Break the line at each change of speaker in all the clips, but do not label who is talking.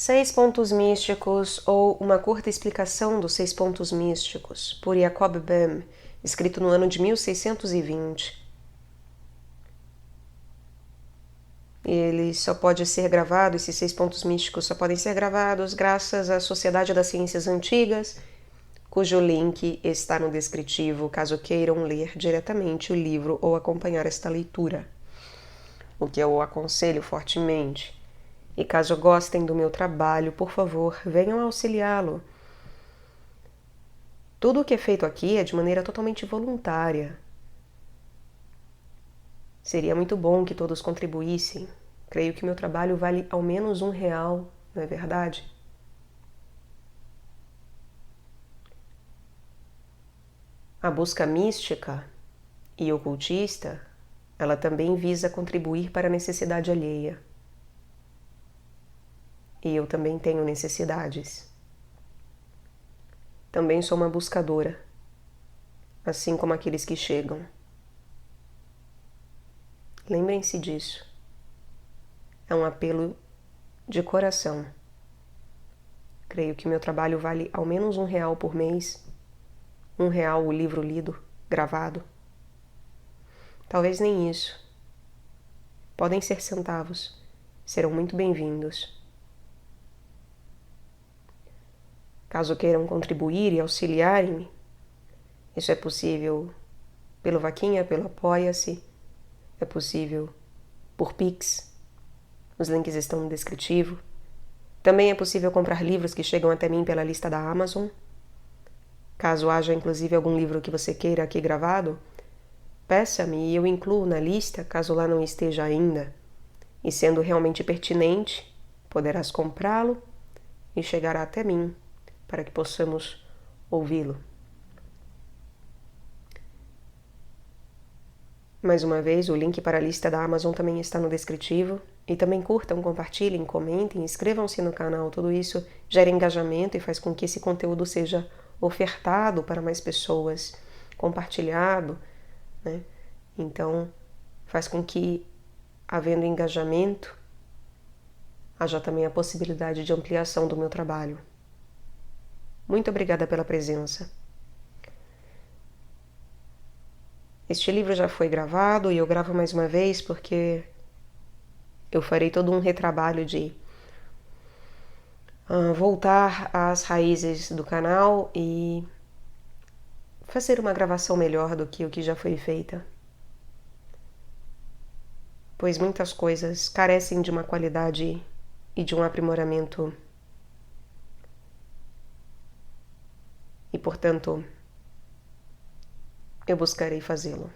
6 Pontos Místicos ou Uma Curta Explicação dos 6 Pontos Místicos, por Jacob Böhm, escrito no ano de 1620. Ele só pode ser gravado, esses 6 pontos místicos só podem ser gravados graças à Sociedade das Ciências Antigas, cujo link está no descritivo, caso queiram ler diretamente o livro ou acompanhar esta leitura, o que eu aconselho fortemente. E caso gostem do meu trabalho, por favor, venham auxiliá-lo. Tudo o que é feito aqui é de maneira totalmente voluntária. Seria muito bom que todos contribuíssem. Creio que meu trabalho vale ao menos R$1, não é verdade? A busca mística e ocultista, ela também visa contribuir para a necessidade alheia. E eu também tenho necessidades. Também sou uma buscadora, assim como aqueles que chegam. Lembrem-se disso. É um apelo de coração. Creio que meu trabalho vale ao menos R$1 por mês. R$1 o livro lido, gravado. Talvez nem isso. Podem ser centavos. Serão muito bem-vindos. Caso queiram contribuir e auxiliarem-me, isso é possível pelo Vaquinha, pelo Apoia-se, é possível por Pix, os links estão no descritivo. Também é possível comprar livros que chegam até mim pela lista da Amazon. Caso haja inclusive algum livro que você queira aqui gravado, peça-me e eu incluo na lista, caso lá não esteja ainda. E sendo realmente pertinente, poderás comprá-lo e chegará até mim, para que possamos ouvi-lo. Mais uma vez, o link para a lista da Amazon também está no descritivo. E também curtam, compartilhem, comentem, inscrevam-se no canal. Tudo isso gera engajamento e faz com que esse conteúdo seja ofertado para mais pessoas, compartilhado, né? Então, faz com que, havendo engajamento, haja também a possibilidade de ampliação do meu trabalho. Muito obrigada pela presença. Este livro já foi gravado e eu gravo mais uma vez porque eu farei todo um retrabalho de voltar às raízes do canal e fazer uma gravação melhor do que o que já foi feita. Pois muitas coisas carecem de uma qualidade e de um aprimoramento. E, portanto, eu buscarei fazê-lo.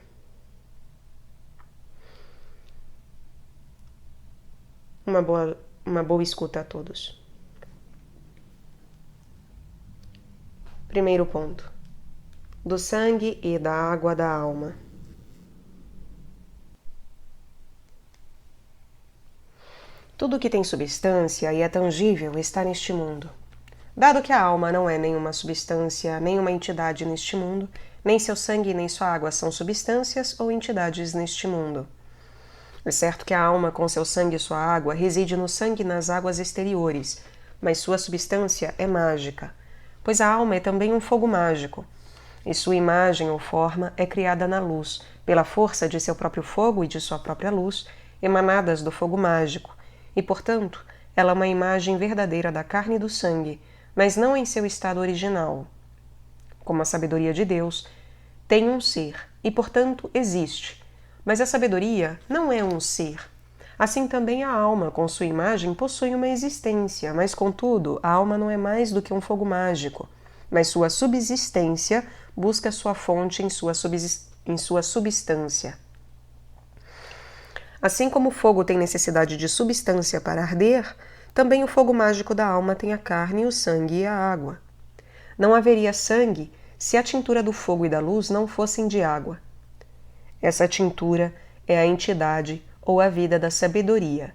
Uma boa escuta a todos. Primeiro ponto. Do sangue e da água da alma. Tudo que tem substância e é tangível está neste mundo. Dado que a alma não é nenhuma substância, nenhuma entidade neste mundo, nem seu sangue nem sua água são substâncias ou entidades neste mundo. É certo que a alma, com seu sangue e sua água, reside no sangue e nas águas exteriores, mas sua substância é mágica, pois a alma é também um fogo mágico, e sua imagem ou forma é criada na luz, pela força de seu próprio fogo e de sua própria luz, emanadas do fogo mágico, e, portanto, ela é uma imagem verdadeira da carne e do sangue, mas não em seu estado original. Como a sabedoria de Deus, tem um ser e, portanto, existe. Mas a sabedoria não é um ser. Assim também a alma, com sua imagem, possui uma existência, mas, contudo, a alma não é mais do que um fogo mágico, mas sua subsistência busca sua fonte em sua substância. Assim como o fogo tem necessidade de substância para arder, também o fogo mágico da alma tem a carne, o sangue e a água. Não haveria sangue se a tintura do fogo e da luz não fossem de água. Essa tintura é a entidade ou a vida da sabedoria,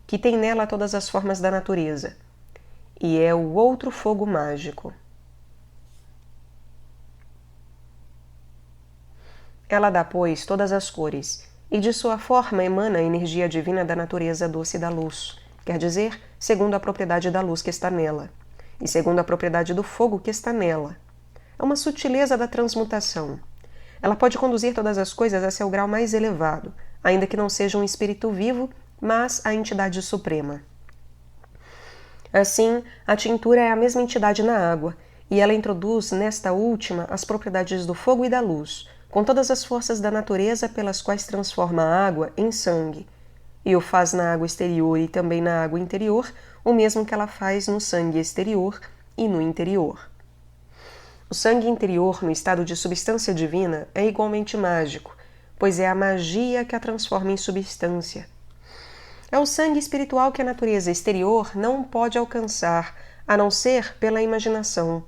que tem nela todas as formas da natureza, e é o outro fogo mágico. Ela dá, pois, todas as cores, e de sua forma emana a energia divina da natureza doce da luz, quer dizer, segundo a propriedade da luz que está nela, e segundo a propriedade do fogo que está nela. É uma sutileza da transmutação. Ela pode conduzir todas as coisas a seu grau mais elevado, ainda que não seja um espírito vivo, mas a entidade suprema. Assim, a tintura é a mesma entidade na água, e ela introduz nesta última as propriedades do fogo e da luz, com todas as forças da natureza pelas quais transforma a água em sangue, e o faz na água exterior e também na água interior, o mesmo que ela faz no sangue exterior e no interior. O sangue interior, no estado de substância divina, é igualmente mágico, pois é a magia que a transforma em substância. É o sangue espiritual que a natureza exterior não pode alcançar, a não ser pela imaginação.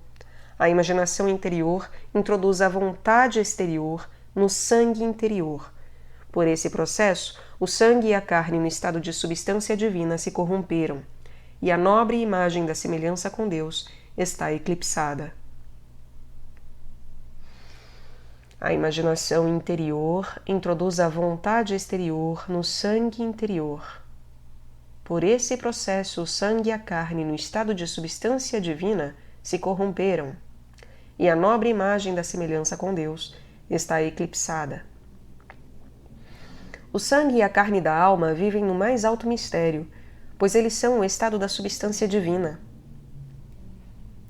A imaginação interior introduz a vontade exterior no sangue interior. Por esse processo, o sangue e a carne no estado de substância divina se corromperam, e a nobre imagem da semelhança com Deus está eclipsada. A imaginação interior introduz a vontade exterior no sangue interior. Por esse processo, o sangue e a carne no estado de substância divina se corromperam, e a nobre imagem da semelhança com Deus está eclipsada. O sangue e a carne da alma vivem no mais alto mistério, pois eles são o estado da substância divina.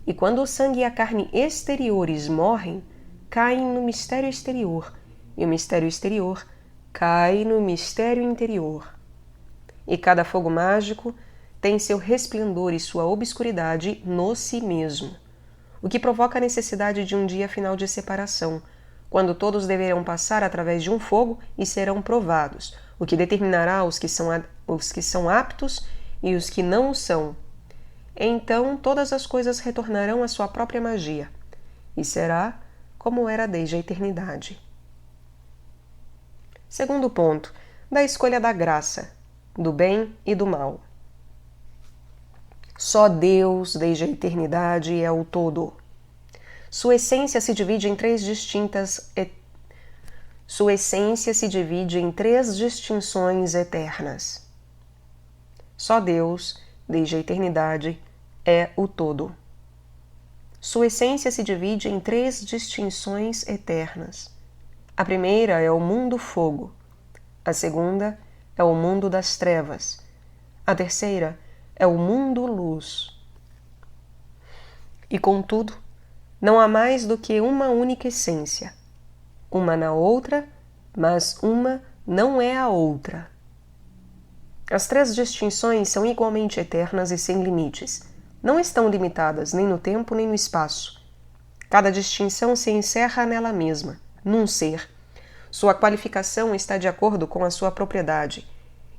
E quando o sangue e a carne exteriores morrem, caem no mistério exterior, e o mistério exterior cai no mistério interior. E cada fogo mágico tem seu resplendor e sua obscuridade no si mesmo, o que provoca a necessidade de um dia final de separação, quando todos deverão passar através de um fogo e serão provados, o que determinará os que são aptos e os que não o são. Então todas as coisas retornarão à sua própria magia, e será como era desde a eternidade. Segundo ponto, da escolha da graça, do bem e do mal. Só Deus, desde a eternidade, é o todo. Sua essência se divide em três distinções eternas. Só Deus, desde a eternidade, é o todo. Sua essência se divide em três distinções eternas. A primeira é o mundo fogo. A segunda é o mundo das trevas. A terceira é o mundo luz. E, contudo, não há mais do que uma única essência. Uma na outra, mas uma não é a outra. As três distinções são igualmente eternas e sem limites. Não estão limitadas nem no tempo nem no espaço. Cada distinção se encerra nela mesma, num ser. Sua qualificação está de acordo com a sua propriedade,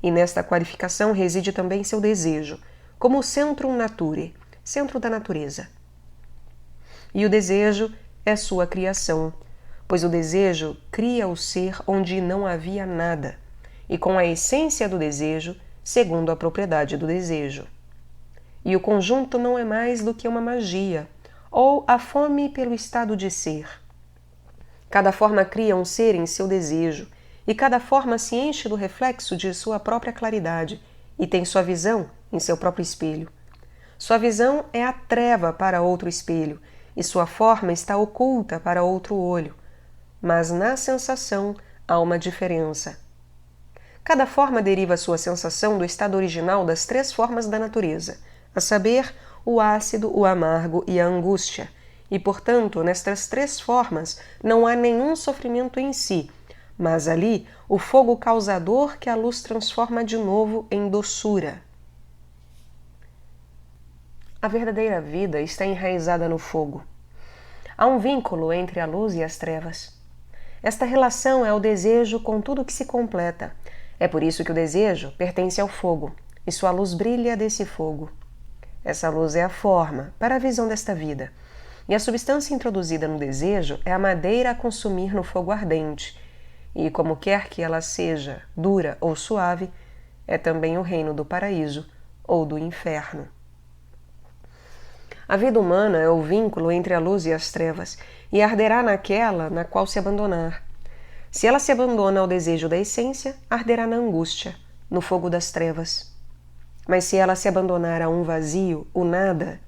e nesta qualificação reside também seu desejo, como o centrum naturae, centro da natureza. E o desejo é sua criação, pois o desejo cria o ser onde não havia nada, e com a essência do desejo, segundo a propriedade do desejo. E o conjunto não é mais do que uma magia, ou a fome pelo estado de ser. Cada forma cria um ser em seu desejo, e cada forma se enche do reflexo de sua própria claridade, e tem sua visão em seu próprio espelho. Sua visão é a treva para outro espelho, e sua forma está oculta para outro olho. Mas na sensação há uma diferença. Cada forma deriva sua sensação do estado original das três formas da natureza, a saber, o ácido, o amargo e a angústia, e, portanto, nestas três formas não há nenhum sofrimento em si, mas ali o fogo causador que a luz transforma de novo em doçura. A verdadeira vida está enraizada no fogo. Há um vínculo entre a luz e as trevas. Esta relação é o desejo com tudo que se completa. É por isso que o desejo pertence ao fogo, e sua luz brilha desse fogo. Essa luz é a forma para a visão desta vida, e a substância introduzida no desejo é a madeira a consumir no fogo ardente, e como quer que ela seja, dura ou suave, é também o reino do paraíso ou do inferno. A vida humana é o vínculo entre a luz e as trevas, e arderá naquela na qual se abandonar. Se ela se abandona ao desejo da essência, arderá na angústia, no fogo das trevas. Mas se ela se abandonar a um vazio, o nada,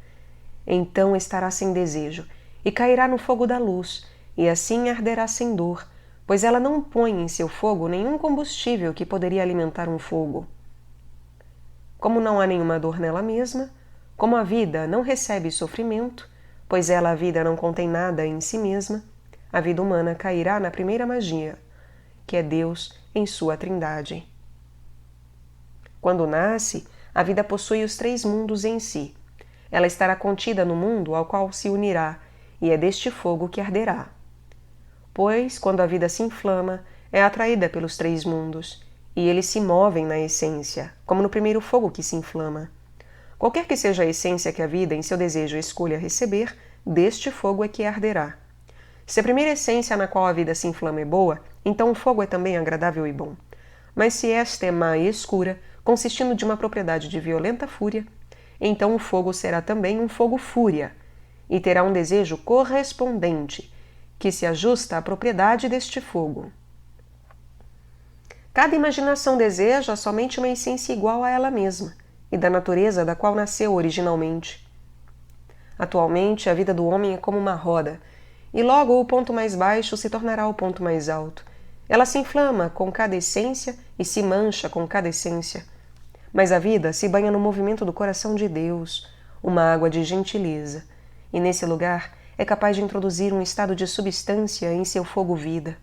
então estará sem desejo e cairá no fogo da luz, e assim arderá sem dor, pois ela não põe em seu fogo nenhum combustível que poderia alimentar um fogo. Como não há nenhuma dor nela mesma, como a vida não recebe sofrimento, pois ela, a vida, não contém nada em si mesma, a vida humana cairá na primeira magia, que é Deus em sua trindade. Quando nasce, a vida possui os 3 mundos em si. Ela estará contida no mundo ao qual se unirá, e é deste fogo que arderá. Pois, quando a vida se inflama, é atraída pelos 3 mundos, e eles se movem na essência, como no primeiro fogo que se inflama. Qualquer que seja a essência que a vida, em seu desejo, escolha receber, deste fogo é que arderá. Se a primeira essência na qual a vida se inflama é boa, então o fogo é também agradável e bom. Mas se esta é má e escura, consistindo de uma propriedade de violenta fúria, então o fogo será também um fogo-fúria, e terá um desejo correspondente, que se ajusta à propriedade deste fogo. Cada imaginação deseja somente uma essência igual a ela mesma, e da natureza da qual nasceu originalmente. Atualmente, a vida do homem é como uma roda, e logo o ponto mais baixo se tornará o ponto mais alto. Ela se inflama com cada essência e se mancha com cada essência. Mas a vida se banha no movimento do coração de Deus, uma água de gentileza, e nesse lugar é capaz de introduzir um estado de substância em seu fogo-vida.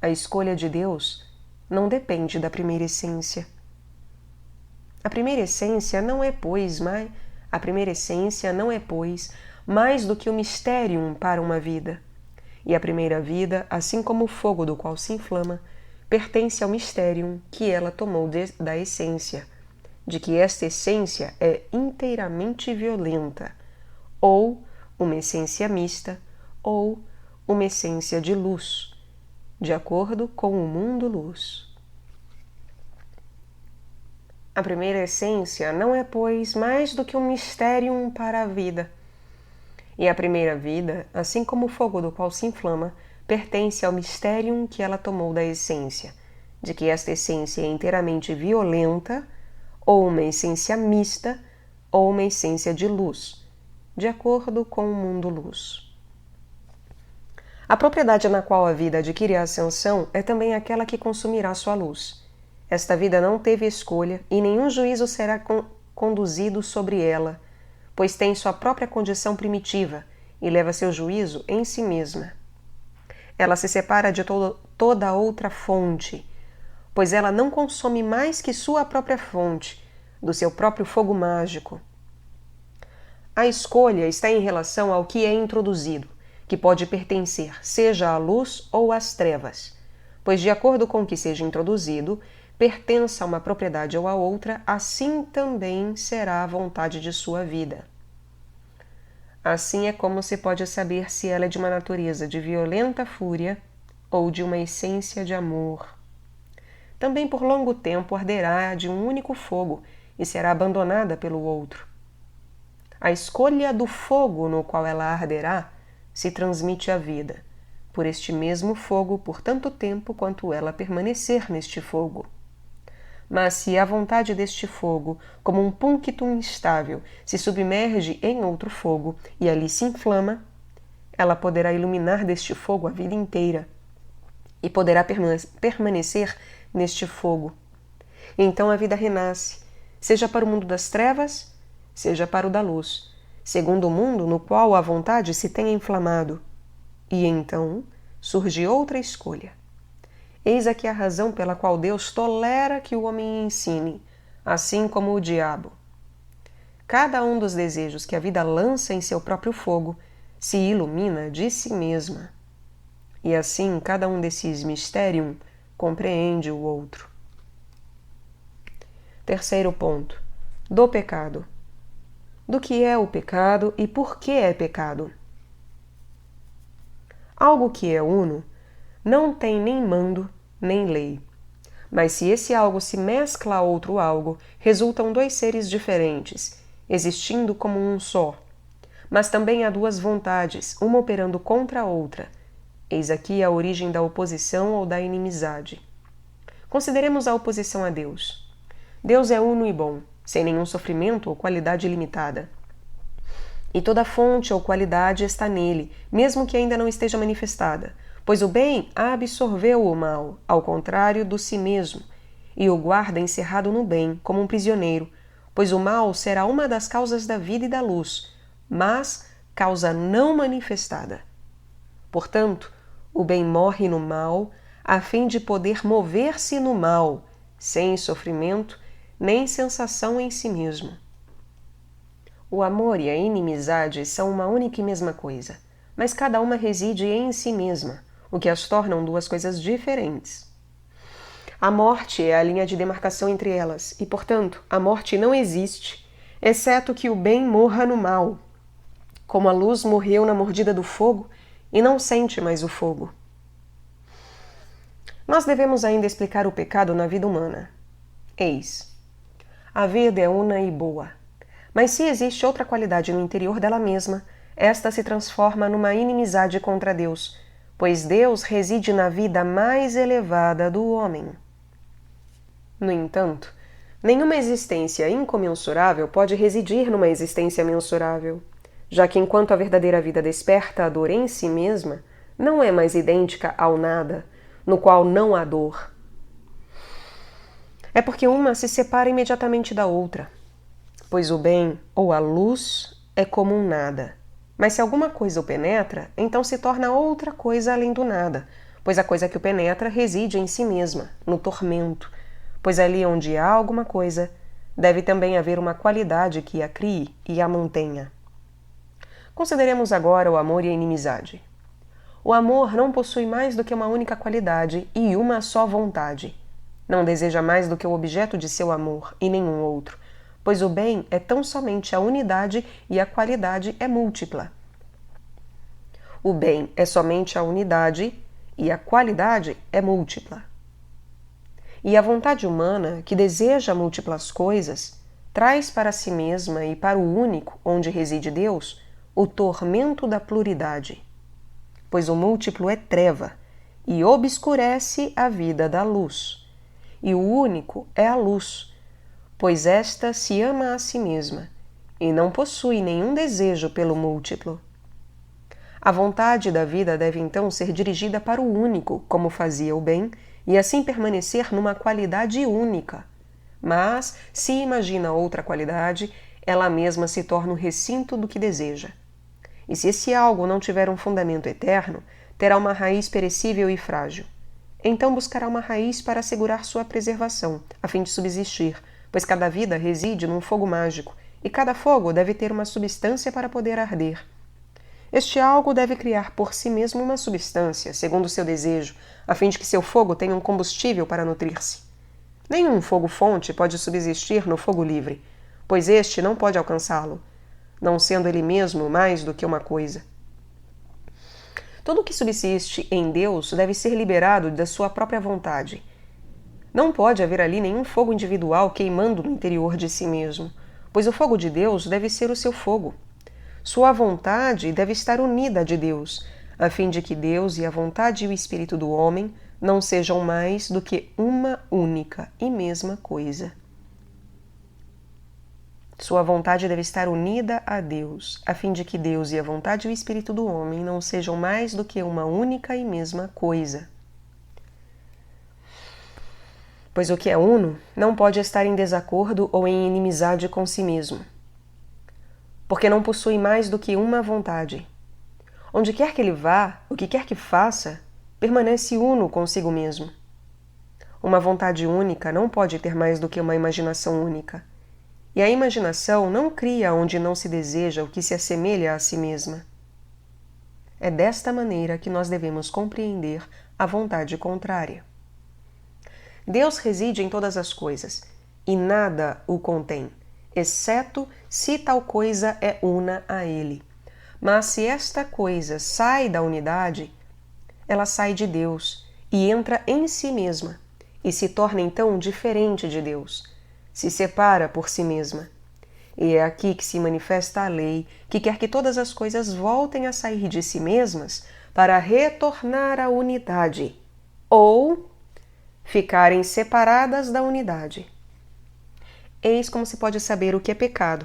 A escolha de Deus não depende da primeira essência. A primeira essência não é, pois, mais do que o mysterium para uma vida. E a primeira vida, assim como o fogo do qual se inflama, pertence ao mysterium que ela tomou da essência, de que esta essência é inteiramente violenta, ou uma essência mista, ou uma essência de luz, de acordo com o mundo luz. A primeira essência não é, pois, mais do que um mysterium para a vida. E a primeira vida, assim como o fogo do qual se inflama, pertence ao mysterium que ela tomou da essência, de que esta essência é inteiramente violenta, ou uma essência mista, ou uma essência de luz, de acordo com o mundo luz. A propriedade na qual a vida adquire a ascensão é também aquela que consumirá sua luz. Esta vida não teve escolha e nenhum juízo será conduzido sobre ela, pois tem sua própria condição primitiva e leva seu juízo em si mesma. Ela se separa de toda outra fonte, pois ela não consome mais que sua própria fonte, do seu próprio fogo mágico. A escolha está em relação ao que é introduzido, que pode pertencer seja à luz ou às trevas, pois de acordo com o que seja introduzido, pertença a uma propriedade ou a outra, assim também será a vontade de sua vida. Assim é como se pode saber se ela é de uma natureza de violenta fúria ou de uma essência de amor. Também por longo tempo arderá de um único fogo e será abandonada pelo outro. A escolha do fogo no qual ela arderá se transmite à vida, por este mesmo fogo por tanto tempo quanto ela permanecer neste fogo. Mas se a vontade deste fogo, como um punctum instável, se submerge em outro fogo e ali se inflama, ela poderá iluminar deste fogo a vida inteira e poderá permanecer neste fogo. Então a vida renasce, seja para o mundo das trevas, seja para o da luz, segundo o mundo no qual a vontade se tenha inflamado. E então surge outra escolha. Eis aqui a razão pela qual Deus tolera que o homem ensine, assim como o diabo. Cada um dos desejos que a vida lança em seu próprio fogo se ilumina de si mesma. E assim cada um desses mysterium compreende o outro. Terceiro ponto. Do pecado. Do que é o pecado e por que é pecado? Algo que é uno não tem nem mando nem lei. Mas se esse algo se mescla a outro algo, resultam 2 seres diferentes, existindo como um só. Mas também há 2 vontades, uma operando contra a outra. Eis aqui a origem da oposição ou da inimizade. Consideremos a oposição a Deus. Deus é uno e bom. sem nenhum sofrimento ou qualidade limitada. E toda fonte ou qualidade está nele, mesmo que ainda não esteja manifestada, pois o bem absorveu o mal, ao contrário do si mesmo, e o guarda encerrado no bem, como um prisioneiro, pois o mal será uma das causas da vida e da luz, mas causa não manifestada. Portanto, o bem morre no mal, a fim de poder mover-se no mal, sem sofrimento, nem sensação em si mesmo. O amor e a inimizade são uma única e mesma coisa, mas cada uma reside em si mesma, o que as tornam duas coisas diferentes. A morte é a linha de demarcação entre elas, e, portanto, a morte não existe, exceto que o bem morra no mal, como a luz morreu na mordida do fogo e não sente mais o fogo. Nós devemos ainda explicar o pecado na vida humana. Eis: a vida é una e boa, mas se existe outra qualidade no interior dela mesma, esta se transforma numa inimizade contra Deus, pois Deus reside na vida mais elevada do homem. No entanto, nenhuma existência incomensurável pode residir numa existência mensurável, já que enquanto a verdadeira vida desperta a dor em si mesma, não é mais idêntica ao nada, no qual não há dor. É porque uma se separa imediatamente da outra, pois o bem ou a luz é como um nada. Mas se alguma coisa o penetra, então se torna outra coisa além do nada, pois a coisa que o penetra reside em si mesma, no tormento, pois ali onde há alguma coisa, deve também haver uma qualidade que a crie e a mantenha. Consideremos agora o amor e a inimizade. O amor não possui mais do que uma única qualidade e uma só vontade. Não deseja mais do que o objeto de seu amor e nenhum outro, pois o bem é tão somente a unidade e a qualidade é múltipla. O bem é somente a unidade e a qualidade é múltipla. E a vontade humana, que deseja múltiplas coisas, traz para si mesma e para o único, onde reside Deus, o tormento da pluridade. Pois o múltiplo é treva e obscurece a vida da luz. E o único é a luz, pois esta se ama a si mesma e não possui nenhum desejo pelo múltiplo. A vontade da vida deve então ser dirigida para o único, como fazia o bem, e assim permanecer numa qualidade única. Mas, se imagina outra qualidade, ela mesma se torna o recinto do que deseja. E se esse algo não tiver um fundamento eterno, terá uma raiz perecível e frágil. Então buscará uma raiz para assegurar sua preservação, a fim de subsistir, pois cada vida reside num fogo mágico, e cada fogo deve ter uma substância para poder arder. Este algo deve criar por si mesmo uma substância, segundo o seu desejo, a fim de que seu fogo tenha um combustível para nutrir-se. Nenhum fogo-fonte pode subsistir no fogo livre, pois este não pode alcançá-lo, não sendo ele mesmo mais do que uma coisa. Tudo o que subsiste em Deus deve ser liberado da sua própria vontade. Não pode haver ali nenhum fogo individual queimando no interior de si mesmo, pois o fogo de Deus deve ser o seu fogo. Sua vontade deve estar unida à de Deus, a fim de que Deus e a vontade e o espírito do homem não sejam mais do que uma única e mesma coisa. Sua vontade deve estar unida a Deus, a fim de que Deus e a vontade e o espírito do homem não sejam mais do que uma única e mesma coisa. Pois o que é uno não pode estar em desacordo ou em inimizade com si mesmo, porque não possui mais do que uma vontade. Onde quer que ele vá, o que quer que faça, permanece uno consigo mesmo. Uma vontade única não pode ter mais do que uma imaginação única. E a imaginação não cria onde não se deseja o que se assemelha a si mesma. É desta maneira que nós devemos compreender a vontade contrária. Deus reside em todas as coisas, e nada o contém, exceto se tal coisa é una a ele. Mas se esta coisa sai da unidade, ela sai de Deus e entra em si mesma, e se torna então diferente de Deus. Se separa por si mesma. E é aqui que se manifesta a lei, que quer que todas as coisas voltem a sair de si mesmas para retornar à unidade, ou ficarem separadas da unidade. Eis como se pode saber o que é pecado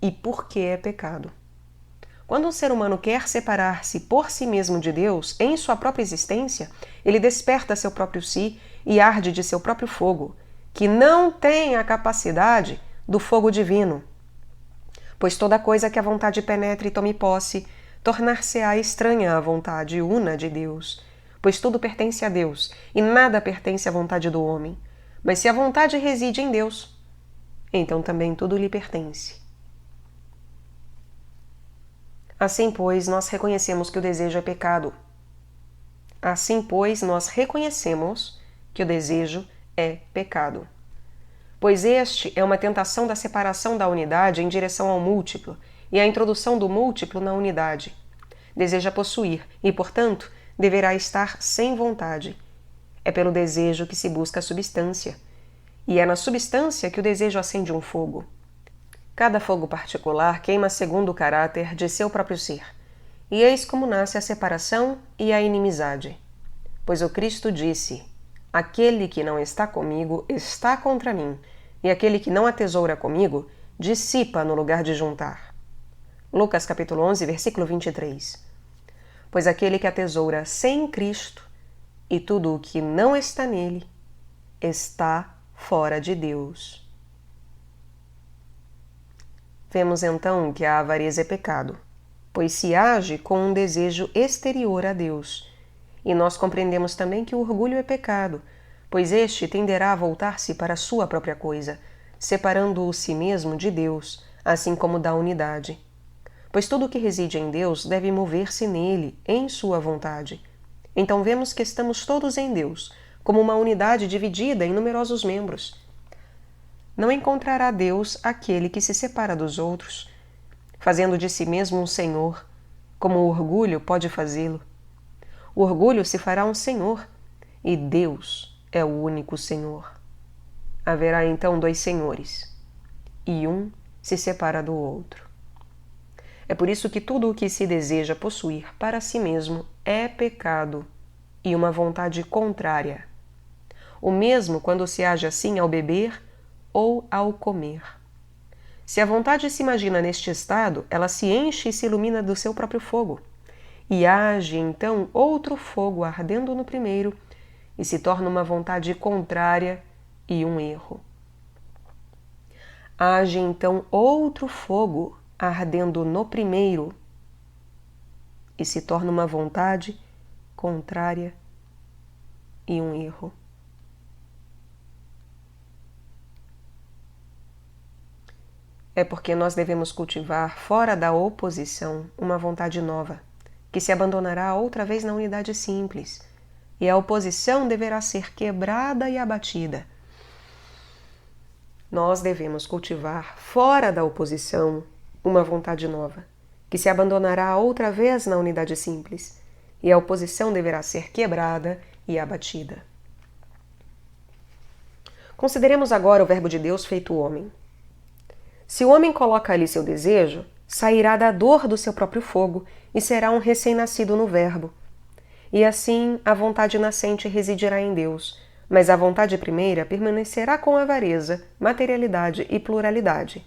e por que é pecado. Quando um ser humano quer separar-se por si mesmo de Deus, em sua própria existência, ele desperta seu próprio si e arde de seu próprio fogo, que não tem a capacidade do fogo divino. Pois toda coisa que a vontade penetre e tome posse, tornar-se-á estranha à vontade una de Deus. Pois tudo pertence a Deus, e nada pertence à vontade do homem. Mas se a vontade reside em Deus, então também tudo lhe pertence. Assim, pois, nós reconhecemos que o desejo é pecado. Assim, pois, nós reconhecemos que o desejo é pecado. Pois este é uma tentação da separação da unidade em direção ao múltiplo e a introdução do múltiplo na unidade. Deseja possuir e, portanto, deverá estar sem vontade. É pelo desejo que se busca a substância. E é na substância que o desejo acende um fogo. Cada fogo particular queima segundo o caráter de seu próprio ser. E eis como nasce a separação e a inimizade. Pois o Cristo disse: aquele que não está comigo está contra mim, e aquele que não atesoura comigo dissipa no lugar de juntar. Lucas capítulo 11, versículo 23. Pois aquele que atesoura sem Cristo e tudo o que não está nele está fora de Deus. Vemos então que a avareza é pecado, pois se age com um desejo exterior a Deus. E nós compreendemos também que o orgulho é pecado, pois este tenderá a voltar-se para a sua própria coisa, separando-o si mesmo de Deus, assim como da unidade. Pois tudo o que reside em Deus deve mover-se nele, em sua vontade. Então vemos que estamos todos em Deus, como uma unidade dividida em numerosos membros. Não encontrará Deus aquele que se separa dos outros, fazendo de si mesmo um senhor, como o orgulho pode fazê-lo. O orgulho se fará um senhor, e Deus é o único Senhor. Haverá então dois senhores, e um se separa do outro. É por isso que tudo o que se deseja possuir para si mesmo é pecado e uma vontade contrária. O mesmo quando se age assim ao beber ou ao comer. Se a vontade se imagina neste estado, ela se enche e se ilumina do seu próprio fogo, e age então outro fogo ardendo no primeiro, e se torna uma vontade contrária e um erro. Age então outro fogo ardendo no primeiro, e se torna uma vontade contrária e um erro. É porque nós devemos cultivar fora da oposição uma vontade nova, que se abandonará outra vez na unidade simples, e a oposição deverá ser quebrada e abatida. Nós devemos cultivar fora da oposição uma vontade nova, que se abandonará outra vez na unidade simples, e a oposição deverá ser quebrada e abatida. Consideremos agora o Verbo de Deus feito homem. Se o homem coloca ali seu desejo, sairá da dor do seu próprio fogo e será um recém-nascido no Verbo. E assim a vontade nascente residirá em Deus, mas a vontade primeira permanecerá com avareza, materialidade e pluralidade.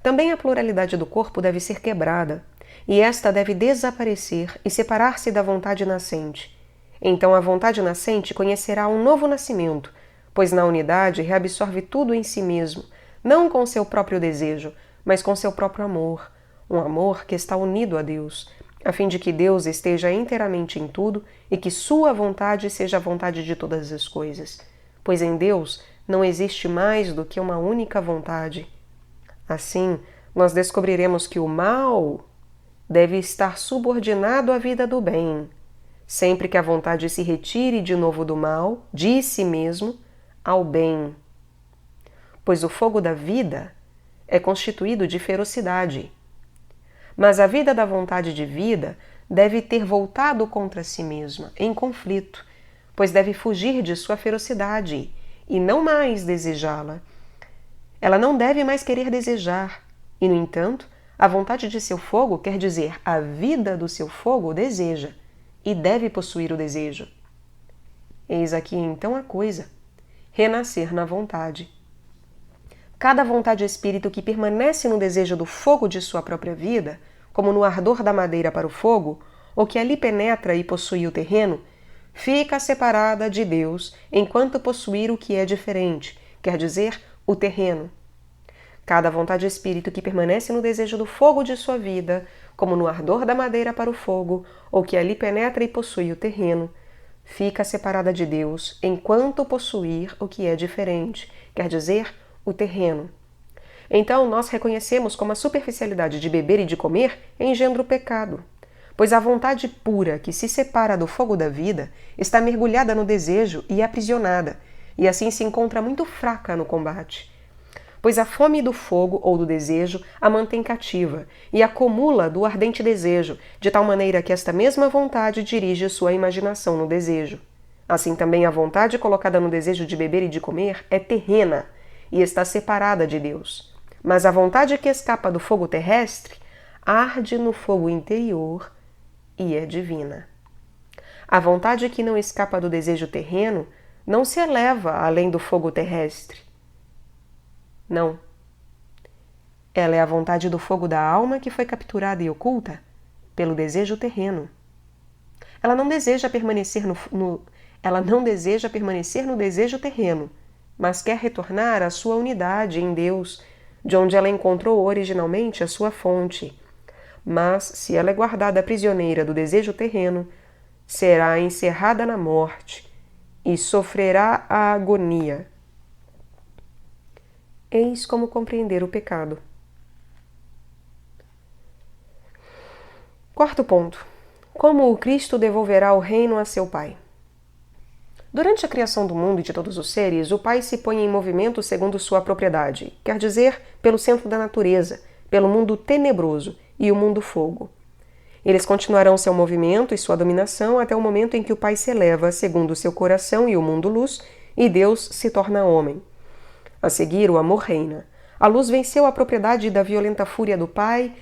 Também a pluralidade do corpo deve ser quebrada, e esta deve desaparecer e separar-se da vontade nascente. Então a vontade nascente conhecerá um novo nascimento, pois na unidade reabsorve tudo em si mesmo, não com seu próprio desejo, mas com seu próprio amor, um amor que está unido a Deus, a fim de que Deus esteja inteiramente em tudo e que sua vontade seja a vontade de todas as coisas, pois em Deus não existe mais do que uma única vontade. Assim, nós descobriremos que o mal deve estar subordinado à vida do bem, sempre que a vontade se retire de novo do mal, de si mesmo, ao bem. Pois o fogo da vida é constituído de ferocidade. Mas a vida da vontade de vida deve ter voltado contra si mesma, em conflito, pois deve fugir de sua ferocidade e não mais desejá-la. Ela não deve mais querer desejar, e, no entanto, a vontade de seu fogo quer dizer a vida do seu fogo deseja, e deve possuir o desejo. Eis aqui então a coisa: renascer na vontade. Cada vontade espírito que permanece no desejo do fogo de sua própria vida, como no ardor da madeira para o fogo, ou que ali penetra e possui o terreno, fica separada de Deus enquanto possuir o que é diferente, quer dizer, o terreno. Cada vontade espírito que permanece no desejo do fogo de sua vida, como no ardor da madeira para o fogo, ou que ali penetra e possui o terreno, fica separada de Deus enquanto possuir o que é diferente, quer dizer, o terreno. Então, nós reconhecemos como a superficialidade de beber e de comer engendra o pecado, pois a vontade pura que se separa do fogo da vida está mergulhada no desejo e aprisionada, e assim se encontra muito fraca no combate. Pois a fome do fogo ou do desejo a mantém cativa e acumula do ardente desejo, de tal maneira que esta mesma vontade dirige sua imaginação no desejo. Assim também a vontade colocada no desejo de beber e de comer é terrena e está separada de Deus. Mas a vontade que escapa do fogo terrestre arde no fogo interior e é divina. A vontade que não escapa do desejo terreno não se eleva além do fogo terrestre. Não. Ela é a vontade do fogo da alma que foi capturada e oculta pelo desejo terreno. Ela não deseja permanecer no desejo terreno, mas quer retornar à sua unidade em Deus, de onde ela encontrou originalmente a sua fonte. Mas, se ela é guardada prisioneira do desejo terreno, será encerrada na morte e sofrerá a agonia. Eis como compreender o pecado. Quarto ponto. Como o Cristo devolverá o reino a seu Pai? Durante a criação do mundo e de todos os seres, o Pai se põe em movimento segundo sua propriedade, quer dizer, pelo centro da natureza, pelo mundo tenebroso e o mundo fogo. Eles continuarão seu movimento e sua dominação até o momento em que o Pai se eleva segundo seu coração e o mundo luz, e Deus se torna homem. A seguir, o amor reina. A luz venceu a propriedade da violenta fúria do Pai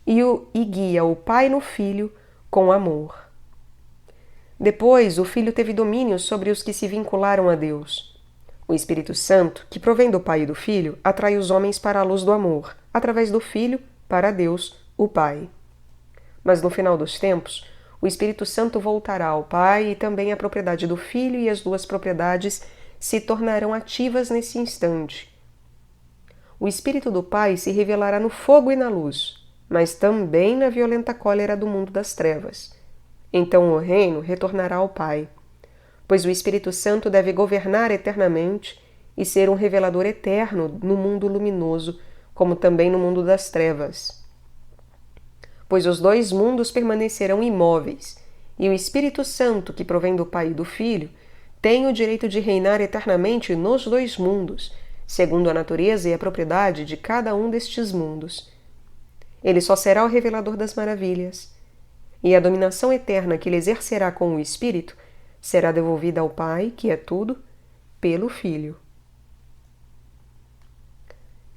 e guia o Pai no Filho com amor. Depois, o Filho teve domínio sobre os que se vincularam a Deus. O Espírito Santo, que provém do Pai e do Filho, atrai os homens para a luz do amor, através do Filho, para Deus, o Pai. Mas no final dos tempos, o Espírito Santo voltará ao Pai e também a propriedade do Filho e as duas propriedades se tornarão ativas nesse instante. O Espírito do Pai se revelará no fogo e na luz, mas também na violenta cólera do mundo das trevas. Então o reino retornará ao Pai, pois o Espírito Santo deve governar eternamente e ser um revelador eterno no mundo luminoso, como também no mundo das trevas. Pois os dois mundos permanecerão imóveis, e o Espírito Santo, que provém do Pai e do Filho, tem o direito de reinar eternamente nos dois mundos, segundo a natureza e a propriedade de cada um destes mundos. Ele só será o revelador das maravilhas, e a dominação eterna que ele exercerá com o Espírito será devolvida ao Pai, que é tudo, pelo Filho.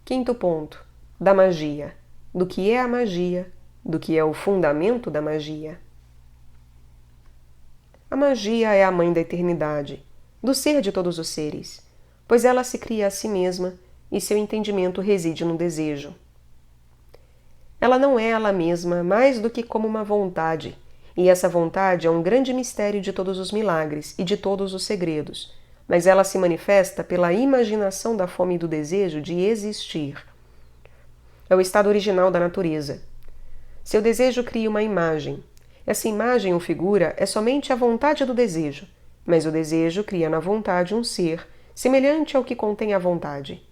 Quinto ponto. Da magia. Do que é a magia, do que é o fundamento da magia. A magia é a mãe da eternidade, do ser de todos os seres, pois ela se cria a si mesma e seu entendimento reside no desejo. Ela não é ela mesma mais do que como uma vontade, e essa vontade é um grande mistério de todos os milagres e de todos os segredos, mas ela se manifesta pela imaginação da fome e do desejo de existir. É o estado original da natureza. Seu desejo cria uma imagem. Essa imagem ou figura é somente a vontade do desejo, mas o desejo cria na vontade um ser, semelhante ao que contém a vontade.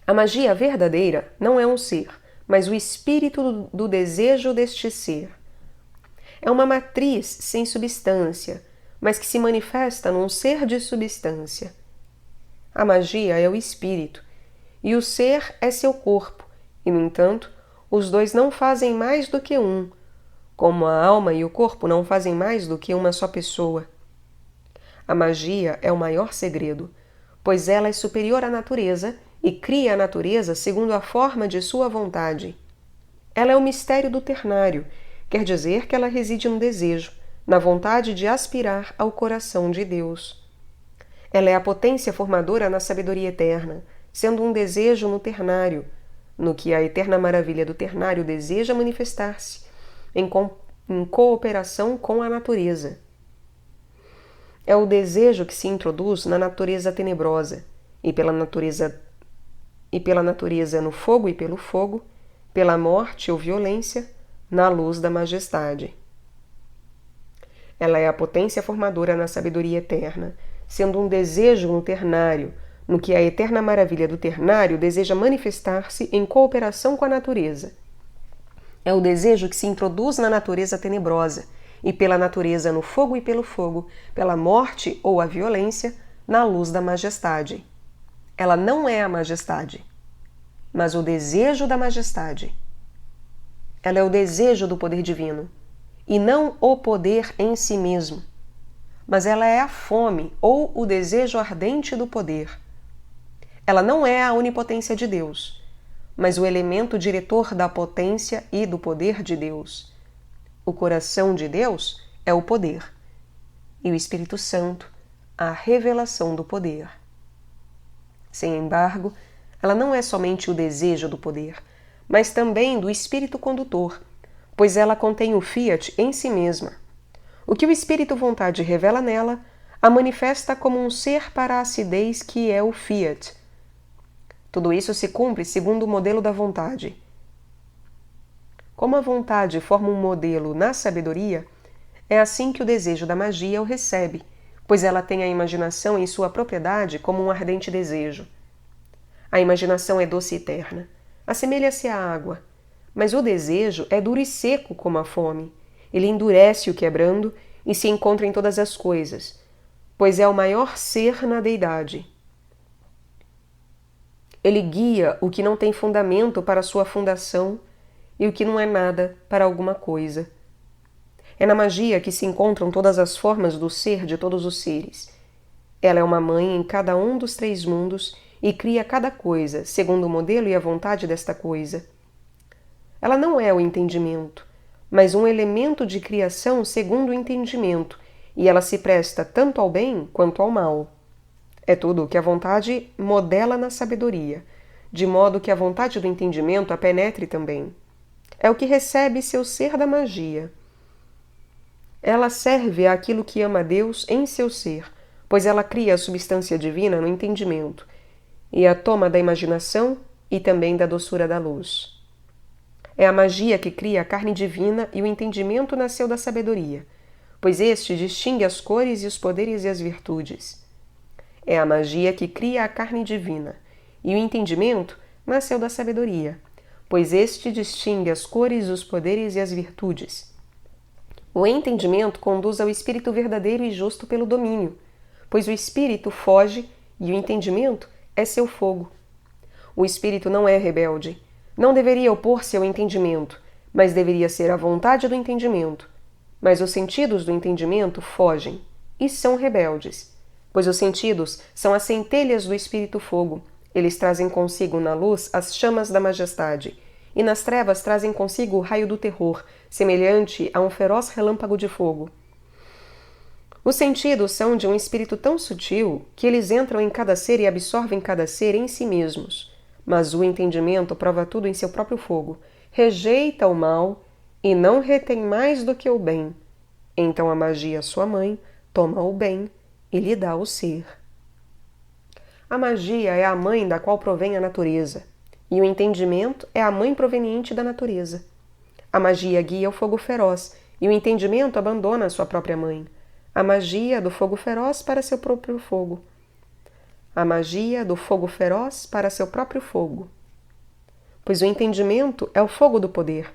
A magia verdadeira não é um ser, mas o espírito do desejo deste ser. É uma matriz sem substância, mas que se manifesta num ser de substância. A magia é o espírito, e o ser é seu corpo, e, no entanto, os dois não fazem mais do que um, como a alma e o corpo não fazem mais do que uma só pessoa. A magia é o maior segredo, pois ela é superior à natureza e cria a natureza segundo a forma de sua vontade. Ela é o mistério do ternário, quer dizer que ela reside no desejo, na vontade de aspirar ao coração de Deus. Ela é a potência formadora na sabedoria eterna, sendo um desejo no ternário, no que a eterna maravilha do ternário deseja manifestar-se, em cooperação com a natureza. É o desejo que se introduz na natureza tenebrosa, e pela natureza no fogo e pelo fogo, pela morte ou violência, na luz da majestade. Ela é a potência formadora na sabedoria eterna, sendo um desejo no ternário, no que a eterna maravilha do ternário deseja manifestar-se em cooperação com a natureza. É o desejo que se introduz na natureza tenebrosa, e pela natureza no fogo e pelo fogo, pela morte ou a violência, na luz da majestade. Ela não é a majestade, mas o desejo da majestade. Ela é o desejo do poder divino, e não o poder em si mesmo, mas ela é a fome ou o desejo ardente do poder. Ela não é a onipotência de Deus, mas o elemento diretor da potência e do poder de Deus. O coração de Deus é o poder, e o Espírito Santo, a revelação do poder. Sem embargo, ela não é somente o desejo do poder, mas também do espírito condutor, pois ela contém o fiat em si mesma. O que o espírito vontade revela nela, a manifesta como um ser para a acidez que é o fiat. Tudo isso se cumpre segundo o modelo da vontade. Como a vontade forma um modelo na sabedoria, é assim que o desejo da magia o recebe, pois ela tem a imaginação em sua propriedade como um ardente desejo. A imaginação é doce e eterna, assemelha-se à água, mas o desejo é duro e seco como a fome. Ele endurece o quebrando e se encontra em todas as coisas, pois é o maior ser na deidade. Ele guia o que não tem fundamento para sua fundação e o que não é nada para alguma coisa. É na magia que se encontram todas as formas do ser de todos os seres. Ela é uma mãe em cada um dos três mundos e cria cada coisa, segundo o modelo e a vontade desta coisa. Ela não é o entendimento, mas um elemento de criação segundo o entendimento, e ela se presta tanto ao bem quanto ao mal. É tudo o que a vontade modela na sabedoria, de modo que a vontade do entendimento a penetre também. É o que recebe seu ser da magia. Ela serve àquilo que ama a Deus em seu ser, pois ela cria a substância divina no entendimento, e a toma da imaginação e também da doçura da luz. É a magia que cria a carne divina e o entendimento nasceu da sabedoria, pois este distingue as cores e os poderes e as virtudes. É a magia que cria a carne divina, e o entendimento nasceu da sabedoria, pois este distingue as cores, os poderes e as virtudes. O entendimento conduz ao espírito verdadeiro e justo pelo domínio, pois o espírito foge e o entendimento é seu fogo. O espírito não é rebelde, não deveria opor-se ao entendimento, mas deveria ser a vontade do entendimento. Mas os sentidos do entendimento fogem e são rebeldes, pois os sentidos são as centelhas do espírito fogo. Eles trazem consigo na luz as chamas da majestade, e nas trevas trazem consigo o raio do terror, semelhante a um feroz relâmpago de fogo. Os sentidos são de um espírito tão sutil que eles entram em cada ser e absorvem cada ser em si mesmos. Mas o entendimento prova tudo em seu próprio fogo, rejeita o mal e não retém mais do que o bem. Então a magia, sua mãe, toma o bem e lhe dá o ser. A magia é a mãe da qual provém a natureza, e o entendimento é a mãe proveniente da natureza. A magia guia o fogo feroz, e o entendimento abandona a sua própria mãe. A magia do fogo feroz para seu próprio fogo. A magia do fogo feroz para seu próprio fogo. Pois o entendimento é o fogo do poder,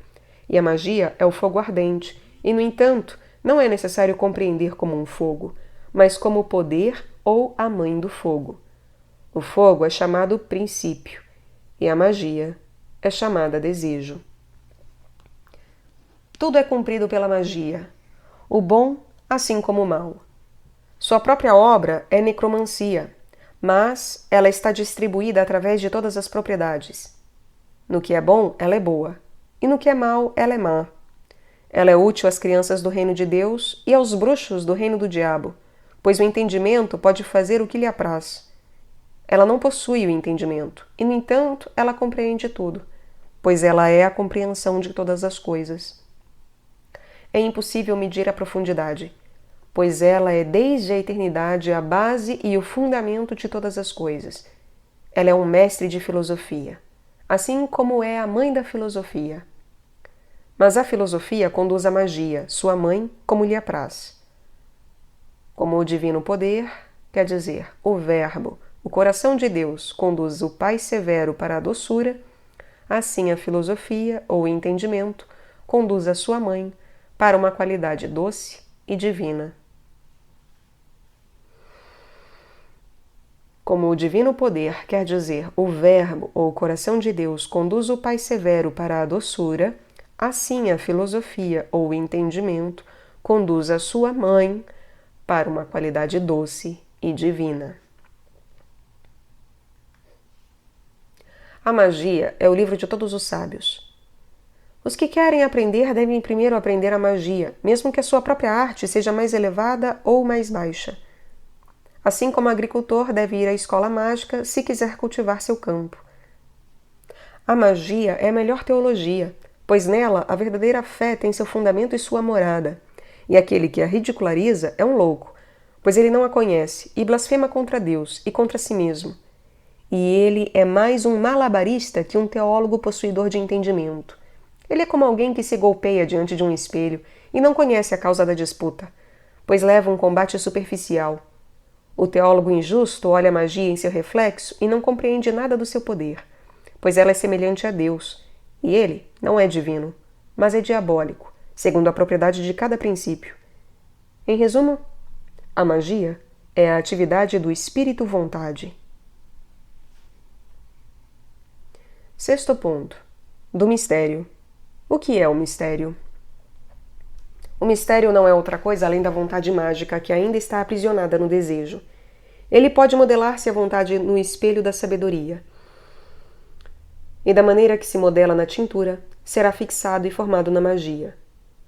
e a magia é o fogo ardente, e, no entanto, não é necessário compreender como um fogo, mas como o poder ou a mãe do fogo. O fogo é chamado princípio, e a magia é chamada desejo. Tudo é cumprido pela magia, o bom assim como o mal. Sua própria obra é necromancia, mas ela está distribuída através de todas as propriedades. No que é bom, ela é boa, e no que é mal, ela é má. Ela é útil às crianças do reino de Deus e aos bruxos do reino do diabo, pois o entendimento pode fazer o que lhe apraz. Ela não possui o entendimento, e, no entanto, ela compreende tudo, pois ela é a compreensão de todas as coisas. É impossível medir a profundidade, pois ela é desde a eternidade a base e o fundamento de todas as coisas. Ela é um mestre de filosofia, assim como é a mãe da filosofia. Mas a filosofia conduz a magia, sua mãe, como lhe apraz. Como o divino poder, quer dizer, o Verbo, o coração de Deus, conduz o Pai severo para a doçura, assim a filosofia, ou o entendimento, conduz a sua mãe para uma qualidade doce e divina. Como o divino poder, quer dizer, o Verbo ou o coração de Deus, conduz o Pai severo para a doçura, assim a filosofia ou o entendimento conduz a sua mãe para uma qualidade doce e divina. A magia é o livro de todos os sábios. Os que querem aprender devem primeiro aprender a magia, mesmo que a sua própria arte seja mais elevada ou mais baixa. Assim como o agricultor deve ir à escola mágica se quiser cultivar seu campo. A magia é a melhor teologia, pois nela a verdadeira fé tem seu fundamento e sua morada, e aquele que a ridiculariza é um louco, pois ele não a conhece e blasfema contra Deus e contra si mesmo. E ele é mais um malabarista que um teólogo possuidor de entendimento. Ele é como alguém que se golpeia diante de um espelho e não conhece a causa da disputa, pois leva um combate superficial. O teólogo injusto olha a magia em seu reflexo e não compreende nada do seu poder, pois ela é semelhante a Deus, e ele não é divino, mas é diabólico, segundo a propriedade de cada princípio. Em resumo, a magia é a atividade do espírito-vontade. Sexto ponto. Do mistério. O que é o mistério? O mistério não é outra coisa além da vontade mágica que ainda está aprisionada no desejo. Ele pode modelar-se à vontade no espelho da sabedoria. E da maneira que se modela na tintura, será fixado e formado na magia.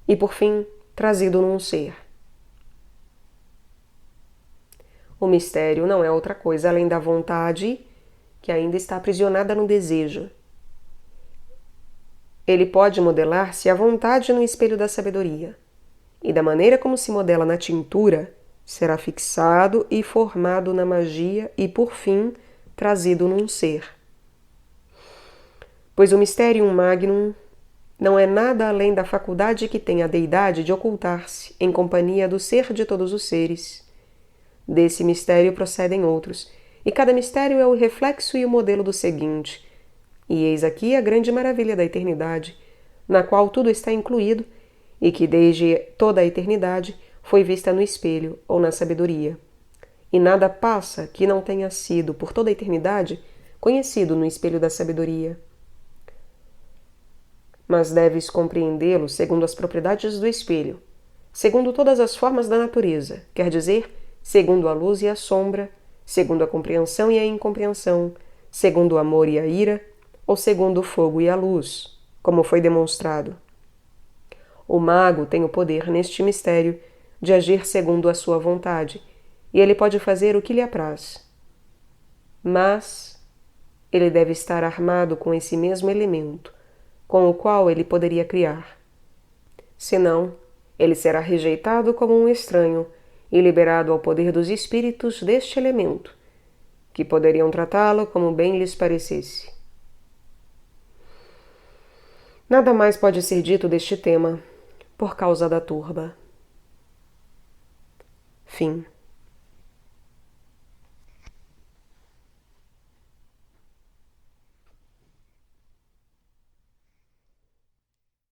E, por fim, trazido num ser. O mistério não é outra coisa além da vontade que ainda está aprisionada no desejo. Ele pode modelar-se à vontade no espelho da sabedoria. E da maneira como se modela na tintura, será fixado e formado na magia e, por fim, trazido num ser. Pois o Mysterium Magnum não é nada além da faculdade que tem a deidade de ocultar-se em companhia do ser de todos os seres. Desse mistério procedem outros, e cada mistério é o reflexo e o modelo do seguinte. E eis aqui a grande maravilha da eternidade, na qual tudo está incluído, e que desde toda a eternidade foi vista no espelho ou na sabedoria. E nada passa que não tenha sido, por toda a eternidade, conhecido no espelho da sabedoria. Mas deves compreendê-lo segundo as propriedades do espelho, segundo todas as formas da natureza, quer dizer, segundo a luz e a sombra, segundo a compreensão e a incompreensão, segundo o amor e a ira, ou segundo o fogo e a luz, como foi demonstrado. O mago tem o poder, neste mistério, de agir segundo a sua vontade, e ele pode fazer o que lhe apraz. Mas ele deve estar armado com esse mesmo elemento, com o qual ele poderia criar. Senão, ele será rejeitado como um estranho e liberado ao poder dos espíritos deste elemento, que poderiam tratá-lo como bem lhes parecesse. Nada mais pode ser dito deste tema, por causa da turba. Fim.